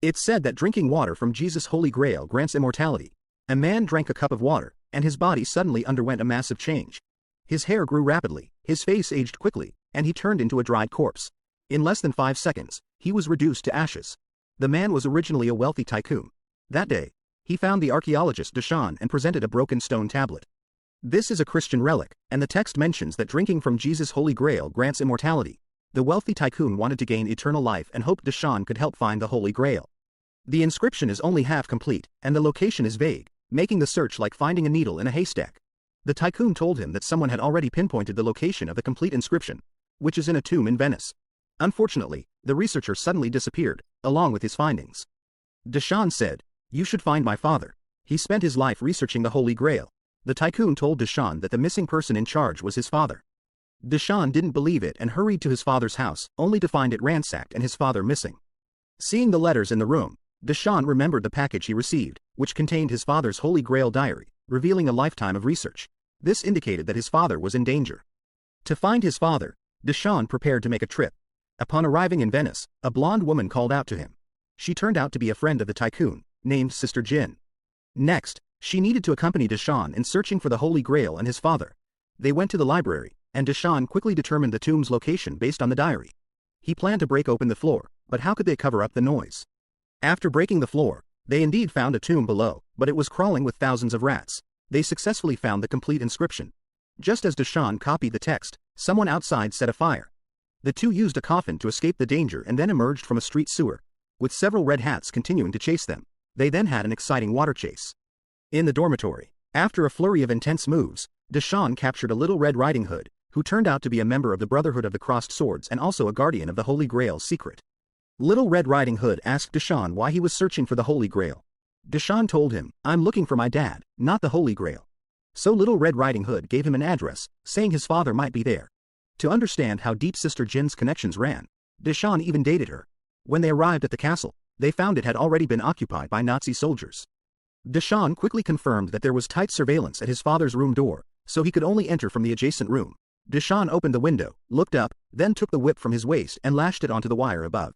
It's said that drinking water from Jesus' Holy Grail grants immortality. A man drank a cup of water, and his body suddenly underwent a massive change. His hair grew rapidly, his face aged quickly, and he turned into a dried corpse. In less than 5 seconds, he was reduced to ashes. The man was originally a wealthy tycoon. That day, he found the archaeologist Deshaun and presented a broken stone tablet. This is a Christian relic, and the text mentions that drinking from Jesus' Holy Grail grants immortality. The wealthy tycoon wanted to gain eternal life and hoped Deshaun could help find the Holy Grail. The inscription is only half complete, and the location is vague, making the search like finding a needle in a haystack. The tycoon told him that someone had already pinpointed the location of the complete inscription, which is in a tomb in Venice. Unfortunately, the researcher suddenly disappeared, along with his findings. Deshaun said, "You should find my father. He spent his life researching the Holy Grail." The tycoon told Deshaun that the missing person in charge was his father. Deshaun didn't believe it and hurried to his father's house, only to find it ransacked and his father missing. Seeing the letters in the room, Deshaun remembered the package he received, which contained his father's Holy Grail diary, revealing a lifetime of research. This indicated that his father was in danger. To find his father, Deshaun prepared to make a trip. Upon arriving in Venice, a blonde woman called out to him. She turned out to be a friend of the tycoon, named Sister Jin. Next, she needed to accompany Deshaun in searching for the Holy Grail and his father. They went to the library, and Deshaun quickly determined the tomb's location based on the diary. He planned to break open the floor, but how could they cover up the noise? After breaking the floor, they indeed found a tomb below, but it was crawling with thousands of rats. They successfully found the complete inscription. Just as Deshaun copied the text, someone outside set a fire. The two used a coffin to escape the danger and then emerged from a street sewer, with several red hats continuing to chase them. They then had an exciting water chase. In the dormitory, after a flurry of intense moves, Deshaun captured a Little Red Riding Hood, who turned out to be a member of the Brotherhood of the Crossed Swords and also a guardian of the Holy Grail's secret. Little Red Riding Hood asked Deshaun why he was searching for the Holy Grail. Deshaun told him, "I'm looking for my dad, not the Holy Grail." So Little Red Riding Hood gave him an address, saying his father might be there. To understand how deep Sister Jin's connections ran, Deshaun even dated her. When they arrived at the castle, they found it had already been occupied by Nazi soldiers. Deshaun quickly confirmed that there was tight surveillance at his father's room door, so he could only enter from the adjacent room. Deshaun opened the window, looked up, then took the whip from his waist and lashed it onto the wire above.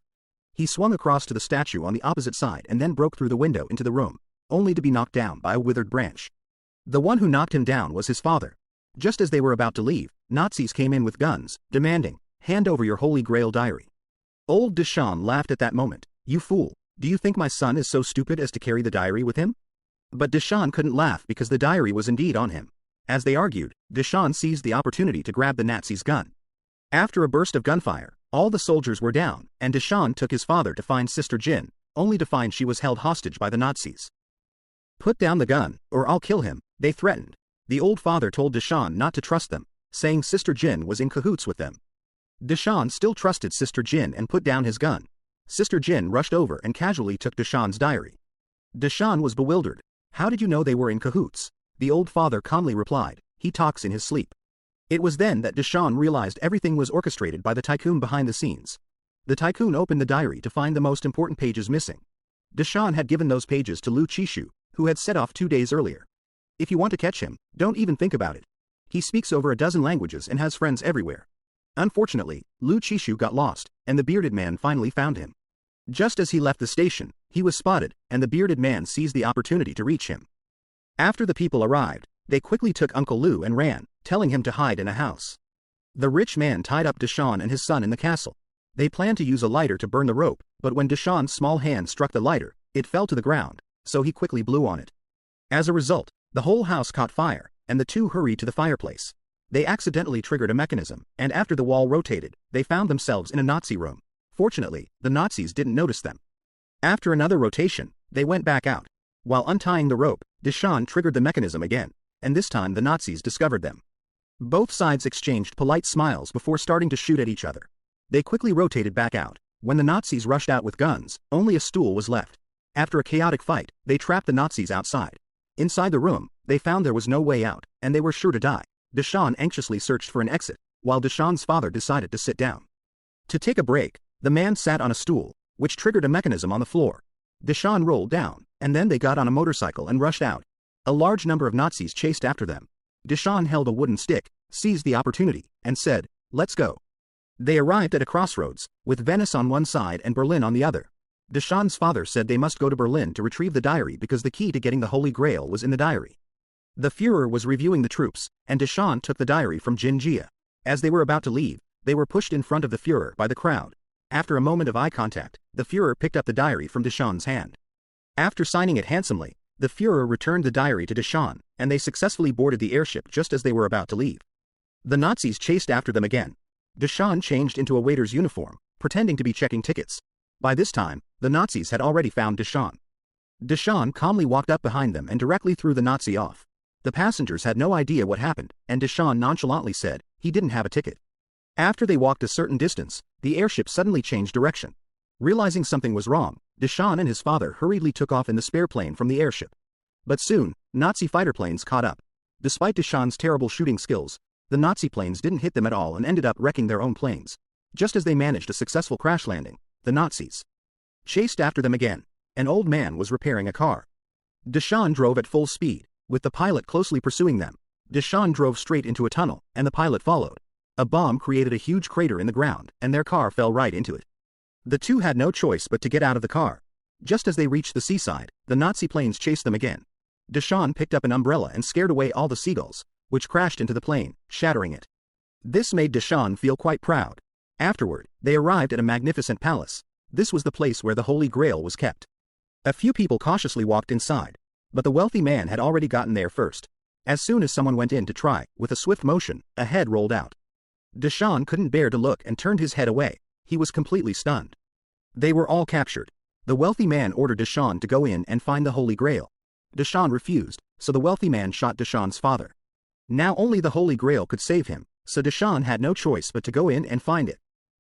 He swung across to the statue on the opposite side and then broke through the window into the room, only to be knocked down by a withered branch. The one who knocked him down was his father. Just as they were about to leave, Nazis came in with guns, demanding, "Hand over your Holy Grail diary." Old Deshaun laughed at that moment. "You fool, do you think my son is so stupid as to carry the diary with him?" But Deshaun couldn't laugh because the diary was indeed on him. As they argued, Deshaun seized the opportunity to grab the Nazi's gun. After a burst of gunfire, all the soldiers were down, and Deshaun took his father to find Sister Jin, only to find she was held hostage by the Nazis. "Put down the gun, or I'll kill him," they threatened. The old father told Deshaun not to trust them, saying Sister Jin was in cahoots with them. Deshaun still trusted Sister Jin and put down his gun. Sister Jin rushed over and casually took Deshaun's diary. Deshaun was bewildered. "How did you know they were in cahoots?" The old father calmly replied, "He talks in his sleep." It was then that Deshaun realized everything was orchestrated by the tycoon behind the scenes. The tycoon opened the diary to find the most important pages missing. Deshaun had given those pages to Lu Chishu, who had set off 2 days earlier. "If you want to catch him, don't even think about it. He speaks over a dozen languages and has friends everywhere." Unfortunately, Lu Chishu got lost, and the bearded man finally found him. Just as he left the station, he was spotted, and the bearded man seized the opportunity to reach him. After the people arrived, they quickly took Uncle Lu and ran, telling him to hide in a house. The rich man tied up Deshaun and his son in the castle. They planned to use a lighter to burn the rope, but when Deshaun's small hand struck the lighter, it fell to the ground, so he quickly blew on it. As a result, the whole house caught fire, and the two hurried to the fireplace. They accidentally triggered a mechanism, and after the wall rotated, they found themselves in a Nazi room. Fortunately, the Nazis didn't notice them. After another rotation, they went back out. While untying the rope, Deshaun triggered the mechanism again, and this time the Nazis discovered them. Both sides exchanged polite smiles before starting to shoot at each other. They quickly rotated back out. When the Nazis rushed out with guns, only a stool was left. After a chaotic fight, they trapped the Nazis outside. Inside the room, they found there was no way out, and they were sure to die. Deshaun anxiously searched for an exit, while Deshaun's father decided to sit down. To take a break, the man sat on a stool, which triggered a mechanism on the floor. Deshaun rolled down, and then they got on a motorcycle and rushed out. A large number of Nazis chased after them. Deshaun held a wooden stick, seized the opportunity, and said, "Let's go." They arrived at a crossroads, with Venice on one side and Berlin on the other. Deshawn's father said they must go to Berlin to retrieve the diary because the key to getting the Holy Grail was in the diary. The Führer was reviewing the troops, and Deshawn took the diary from Jin Jia. As they were about to leave, they were pushed in front of the Führer by the crowd. After a moment of eye contact, the Führer picked up the diary from Deshawn's hand. After signing it handsomely, the Führer returned the diary to Deshawn, and they successfully boarded the airship just as they were about to leave. The Nazis chased after them again. Deshawn changed into a waiter's uniform, pretending to be checking tickets. By this time, the Nazis had already found Deshawn. Deshawn calmly walked up behind them and directly threw the Nazi off. The passengers had no idea what happened, and Deshawn nonchalantly said he didn't have a ticket. After they walked a certain distance, the airship suddenly changed direction. Realizing something was wrong, Deshawn and his father hurriedly took off in the spare plane from the airship. But soon, Nazi fighter planes caught up. Despite Deshawn's terrible shooting skills, the Nazi planes didn't hit them at all and ended up wrecking their own planes. Just as they managed a successful crash landing, the Nazis chased after them again. An old man was repairing a car. Deshawn drove at full speed, with the pilot closely pursuing them. Deshawn drove straight into a tunnel, and the pilot followed. A bomb created a huge crater in the ground, and their car fell right into it. The two had no choice but to get out of the car. Just as they reached the seaside, the Nazi planes chased them again. Deshawn picked up an umbrella and scared away all the seagulls, which crashed into the plane, shattering it. This made Deshawn feel quite proud. Afterward, they arrived at a magnificent palace. This was the place where the Holy Grail was kept. A few people cautiously walked inside, but the wealthy man had already gotten there first. As soon as someone went in to try, with a swift motion, a head rolled out. Deshawn couldn't bear to look and turned his head away. He was completely stunned. They were all captured. The wealthy man ordered Deshawn to go in and find the Holy Grail. Deshawn refused, so the wealthy man shot Deshawn's father. Now only the Holy Grail could save him, so Deshawn had no choice but to go in and find it.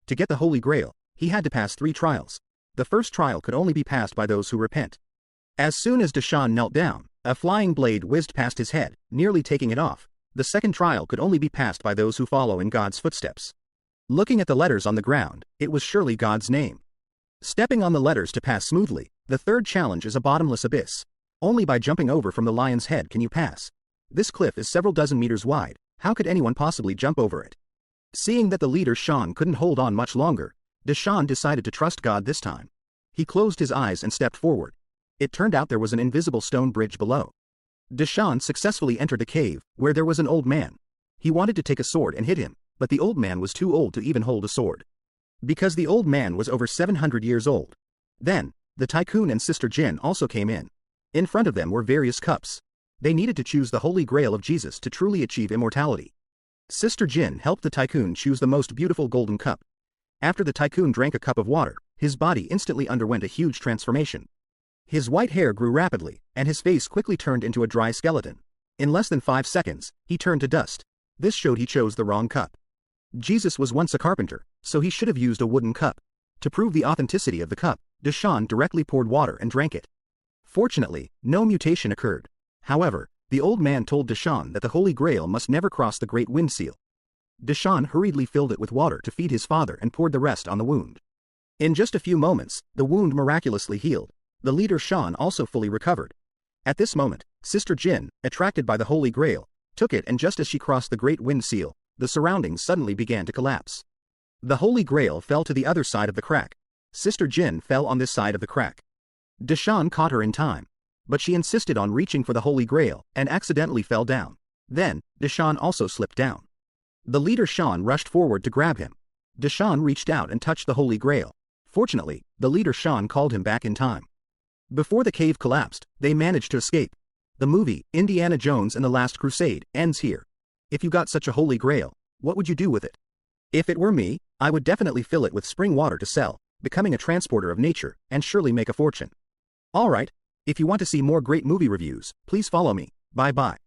To get the Holy Grail, he had to pass 3 trials. The first trial could only be passed by those who repent. As soon as Deshawn knelt down, a flying blade whizzed past his head, nearly taking it off. The second trial could only be passed by those who follow in God's footsteps. Looking at the letters on the ground, it was surely God's name. Stepping on the letters to pass smoothly, the third challenge is a bottomless abyss. Only by jumping over from the lion's head can you pass. This cliff is several dozen meters wide. How could anyone possibly jump over it? Seeing that the leader Sean couldn't hold on much longer, Deshawn decided to trust God this time. He closed his eyes and stepped forward. It turned out there was an invisible stone bridge below. Deshawn successfully entered the cave, where there was an old man. He wanted to take a sword and hit him, but the old man was too old to even hold a sword. Because the old man was over 700 years old. Then, the tycoon and Sister Jin also came in. In front of them were various cups. They needed to choose the Holy Grail of Jesus to truly achieve immortality. Sister Jin helped the tycoon choose the most beautiful golden cup. After the tycoon drank a cup of water, his body instantly underwent a huge transformation. His white hair grew rapidly, and his face quickly turned into a dry skeleton. In less than 5 seconds, he turned to dust. This showed he chose the wrong cup. Jesus was once a carpenter, so he should have used a wooden cup. To prove the authenticity of the cup, Deshawn directly poured water and drank it. Fortunately, no mutation occurred. However, the old man told Deshawn that the Holy Grail must never cross the Great Wind Seal. Deshawn hurriedly filled it with water to feed his father and poured the rest on the wound. In just a few moments, the wound miraculously healed. The leader Sean also fully recovered. At this moment, Sister Jin, attracted by the Holy Grail, took it, and just as she crossed the Great Wind Seal, the surroundings suddenly began to collapse. The Holy Grail fell to the other side of the crack. Sister Jin fell on this side of the crack. Deshawn caught her in time, but she insisted on reaching for the Holy Grail and accidentally fell down. Then, Deshawn also slipped down. The leader Sean rushed forward to grab him. Deshawn reached out and touched the Holy Grail. Fortunately, the leader Sean called him back in time. Before the cave collapsed, they managed to escape. The movie, Indiana Jones and the Last Crusade, ends here. If you got such a Holy Grail, what would you do with it? If it were me, I would definitely fill it with spring water to sell, becoming a transporter of nature, and surely make a fortune. Alright, if you want to see more great movie reviews, please follow me. Bye bye.